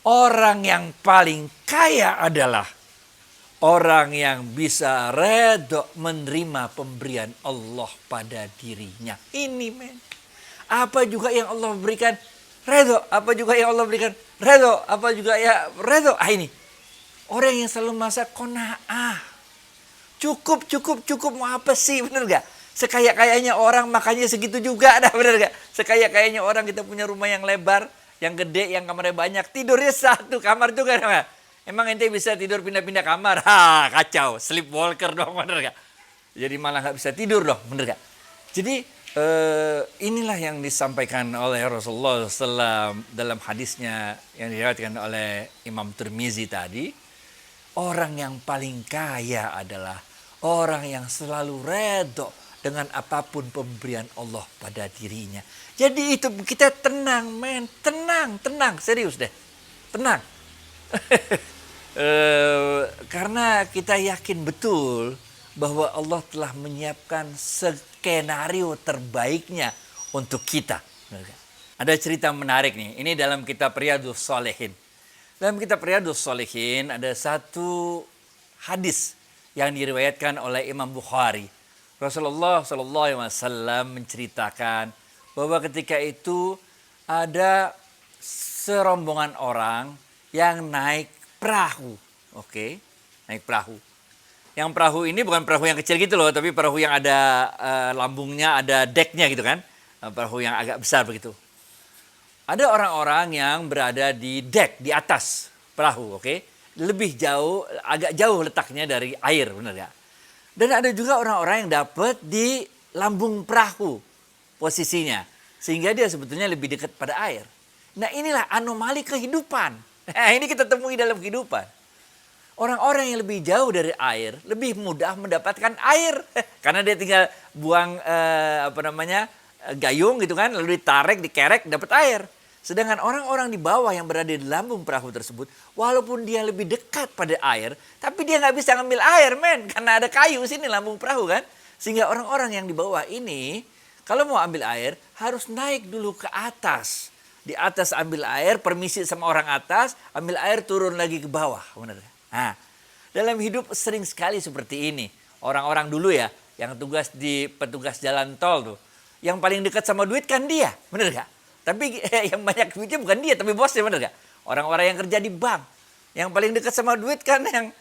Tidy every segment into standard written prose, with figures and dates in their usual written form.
Orang yang paling kaya adalah orang yang bisa redho menerima pemberian Allah pada dirinya. Ini men. Apa juga yang Allah berikan, redho. Apa juga yang Allah berikan, redho. Apa juga ya, redho. Ini. Orang yang selalu merasa qanaah. Cukup. Mau apa sih, bener gak? Sekaya-kayanya orang makanya segitu juga, dah bener gak? Sekaya-kayanya orang kita punya rumah yang lebar, yang gede, yang kamarnya banyak, tidurnya satu kamar juga, dah. Emang ente bisa tidur pindah-pindah kamar? Kacau, sleepwalker dong, bener gak? Jadi malah gak bisa tidur dong, bener gak? Jadi inilah yang disampaikan oleh Rasulullah SAW dalam hadisnya yang diriwayatkan oleh Imam Tirmizi tadi. Orang yang paling kaya adalah orang yang selalu redho dengan apapun pemberian Allah pada dirinya. Jadi itu kita tenang men, tenang, serius deh, tenang. Karena kita yakin betul bahwa Allah telah menyiapkan skenario terbaiknya untuk kita. Ada cerita menarik nih, ini dalam kitab Riyadhus Shalihin. Dalam kitab Riyadhus Shalihin ada satu hadis yang diriwayatkan oleh Imam Bukhari. Rasulullah SAW menceritakan bahwa ketika itu ada serombongan orang yang naik perahu. Oke, naik perahu. Yang perahu ini bukan perahu yang kecil gitu loh, tapi perahu yang ada lambungnya, ada decknya gitu kan. Perahu yang agak besar begitu. Ada orang-orang yang berada di deck, di atas perahu, oke? Lebih jauh, agak jauh letaknya dari air, benar ya? Dan ada juga orang-orang yang dapat di lambung perahu posisinya. Sehingga dia sebetulnya lebih dekat pada air. Nah inilah anomali kehidupan. Ini kita temui dalam kehidupan. Orang-orang yang lebih jauh dari air, lebih mudah mendapatkan air. Karena dia tinggal buang gayung gitu kan, lalu ditarik, dikerek, dapat air. Sedangkan orang-orang di bawah yang berada di lambung perahu tersebut, walaupun dia lebih dekat pada air, tapi dia nggak bisa ngambil air, men, karena ada kayu sini lambung perahu kan. Sehingga orang-orang yang di bawah ini, kalau mau ambil air, harus naik dulu ke atas. Di atas ambil air, permisi sama orang atas, ambil air turun lagi ke bawah, benar. Nah, dalam hidup sering sekali seperti ini. Orang-orang dulu ya, yang tugas di petugas jalan tol tuh, yang paling dekat sama duit kan dia, benar gak? Tapi yang banyak duitnya bukan dia, tapi bosnya, bener gak? Orang-orang yang kerja di bank. Yang paling dekat sama duit kan yang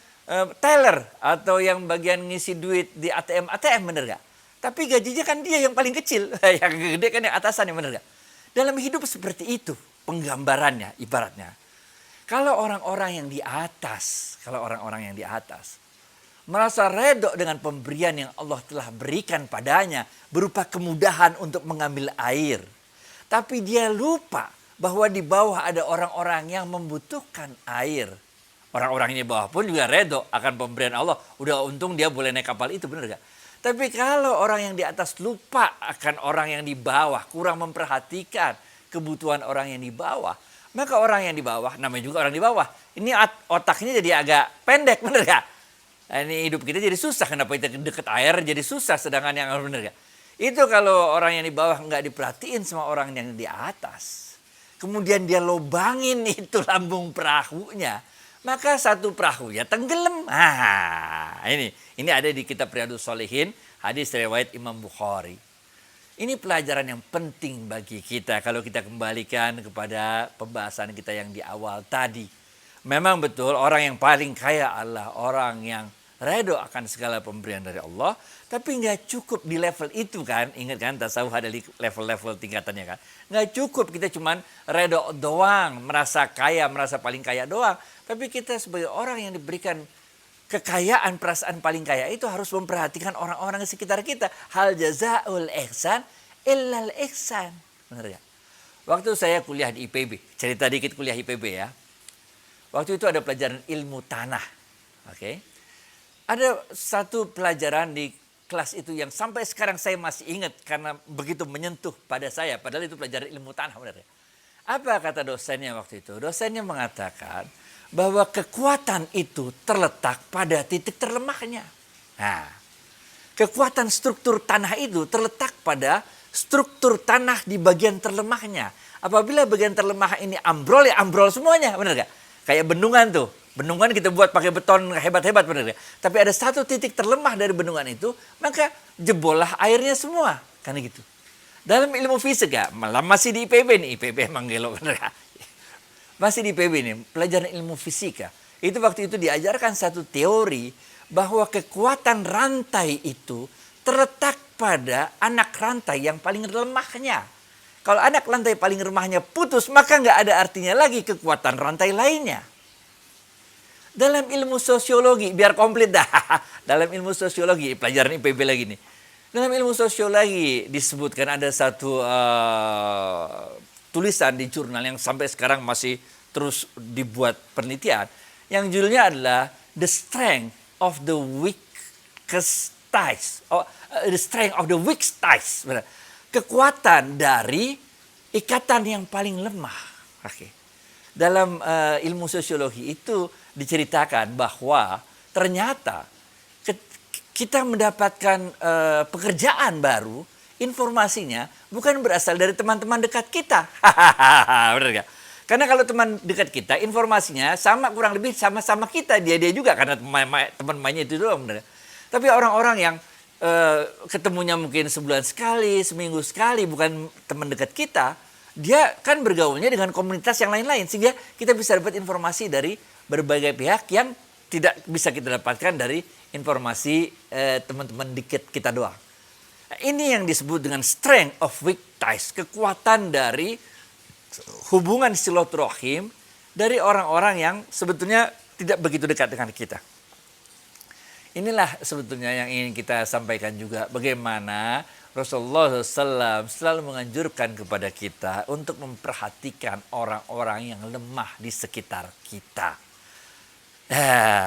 teller. Atau yang bagian ngisi duit di ATM, bener gak? Tapi gajinya kan dia yang paling kecil. Yang gede kan yang atasannya, bener gak? Dalam hidup seperti itu penggambarannya, ibaratnya. Kalau orang-orang yang di atas, merasa redho dengan pemberian yang Allah telah berikan padanya, berupa kemudahan untuk mengambil air. Tapi dia lupa bahwa di bawah ada orang-orang yang membutuhkan air. Orang-orang ini di bawah pun juga redho akan pemberian Allah. Udah untung dia boleh naik kapal itu, benar gak? Tapi kalau orang yang di atas lupa akan orang yang di bawah, kurang memperhatikan kebutuhan orang yang di bawah, maka orang yang di bawah, namanya juga orang di bawah, ini otaknya jadi agak pendek, benar gak? Nah, ini hidup kita jadi susah. Kenapa kita deket air jadi susah, sedangkan yang benar gak? Itu kalau orang yang di bawah nggak diperhatiin sama orang yang di atas. Kemudian dia lobangin itu lambung perahunya. Maka satu perahu ya tenggelam. Ini ada di kitab Riyadhus Shalihin, hadis riwayat Imam Bukhari. Ini pelajaran yang penting bagi kita kalau kita kembalikan kepada pembahasan kita yang di awal tadi. Memang betul orang yang paling kaya adalah orang yang redho akan segala pemberian dari Allah, tapi nggak cukup di level itu kan. Ingat kan, tasawuf ada level-level tingkatannya kan. Nggak cukup kita cuman redho doang, merasa kaya, merasa paling kaya doang. Tapi kita sebagai orang yang diberikan kekayaan, perasaan paling kaya itu harus memperhatikan orang-orang di sekitar kita. Hal jazaul ihsan illal ihsan. Benar ya? Waktu saya kuliah di IPB, cerita dikit kuliah IPB ya. Waktu itu ada pelajaran ilmu tanah. Oke. Ada satu pelajaran di kelas itu yang sampai sekarang saya masih ingat karena begitu menyentuh pada saya. Padahal itu pelajaran ilmu tanah, benar ya. Apa kata dosennya waktu itu? Dosennya mengatakan bahwa kekuatan itu terletak pada titik terlemahnya. Nah, kekuatan struktur tanah itu terletak pada struktur tanah di bagian terlemahnya. Apabila bagian terlemah ini ambrol, ya ambrol semuanya, benar gak? Kayak bendungan tuh. Bendungan kita buat pakai beton hebat-hebat, benar gak? Tapi ada satu titik terlemah dari bendungan itu, maka jebollah airnya semua. Karena gitu. Dalam ilmu fisika, malah masih di IPB nih, IPB emang gelo, benar gak? Masih di IPB nih, pelajaran ilmu fisika. Itu waktu itu diajarkan satu teori bahwa kekuatan rantai itu terletak pada anak rantai yang paling lemahnya. Kalau anak rantai paling lemahnya putus, maka nggak ada artinya lagi kekuatan rantai lainnya. Dalam ilmu sosiologi, biar komplit dah. Dalam ilmu sosiologi, pelajaran IPB lagi nih. Dalam ilmu sosiologi disebutkan ada satu tulisan di jurnal yang sampai sekarang masih terus dibuat penelitian. Yang judulnya adalah The Strength of the Weakest Ties. The Strength of the Weak Ties. Kekuatan dari ikatan yang paling lemah. Oke. Dalam ilmu sosiologi itu diceritakan bahwa ternyata kita mendapatkan pekerjaan baru, informasinya bukan berasal dari teman-teman dekat kita. Benar gak? Karena kalau teman dekat kita, informasinya sama kurang lebih sama-sama kita. Dia juga, karena teman mainnya itu doang. Benar gak? Tapi orang-orang yang ketemunya mungkin sebulan sekali, seminggu sekali, bukan teman dekat kita, dia kan bergaulnya dengan komunitas yang lain-lain. Sehingga kita bisa dapat informasi dari berbagai pihak yang tidak bisa kita dapatkan dari informasi teman-teman dekat kita doang. Nah, ini yang disebut dengan strength of weak ties, kekuatan dari hubungan silaturahim dari orang-orang yang sebetulnya tidak begitu dekat dengan kita. Inilah sebetulnya yang ingin kita sampaikan juga, bagaimana Rasulullah SAW selalu menganjurkan kepada kita untuk memperhatikan orang-orang yang lemah di sekitar kita.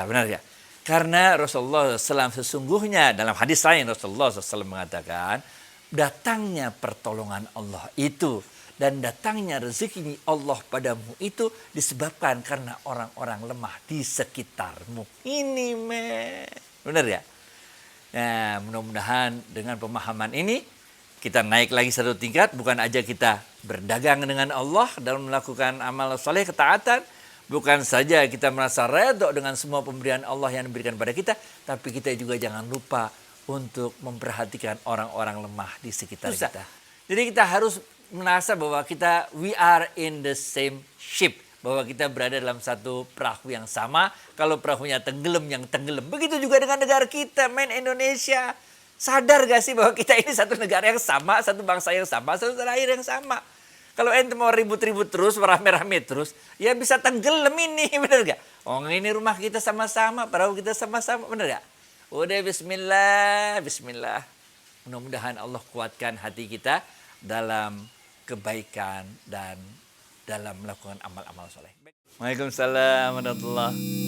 Benar ya? Karena Rasulullah SAW sesungguhnya dalam hadis lain Rasulullah SAW mengatakan, datangnya pertolongan Allah itu dan datangnya rezeki Allah padamu itu disebabkan karena orang-orang lemah di sekitarmu. Ini benar ya? Nah, mudah-mudahan dengan pemahaman ini kita naik lagi satu tingkat. Bukan aja kita berdagang dengan Allah dalam melakukan amal soleh, ketaatan. Bukan saja kita merasa redha dengan semua pemberian Allah yang diberikan pada kita. Tapi kita juga jangan lupa untuk memperhatikan orang-orang lemah di sekitar kita. Jadi kita harus merasa bahwa we are in the same ship. Bahwa kita berada dalam satu perahu yang sama. Kalau perahunya tenggelam, yang tenggelam. Begitu juga dengan negara kita, Indonesia. Sadar gak sih bahwa kita ini satu negara yang sama, satu bangsa yang sama, satu tanah air yang sama. Kalau ente mau ribut-ribut terus, rame-rame terus, ya bisa tenggelam ini, bener gak? Oh, ini rumah kita sama-sama, perahu kita sama-sama, bener gak? Udah bismillah, bismillah. Mudah-mudahan Allah kuatkan hati kita dalam kebaikan dan dalam melakukan amal-amal soleh. Waalaikumsalam warahmatullahi wabarakatuh.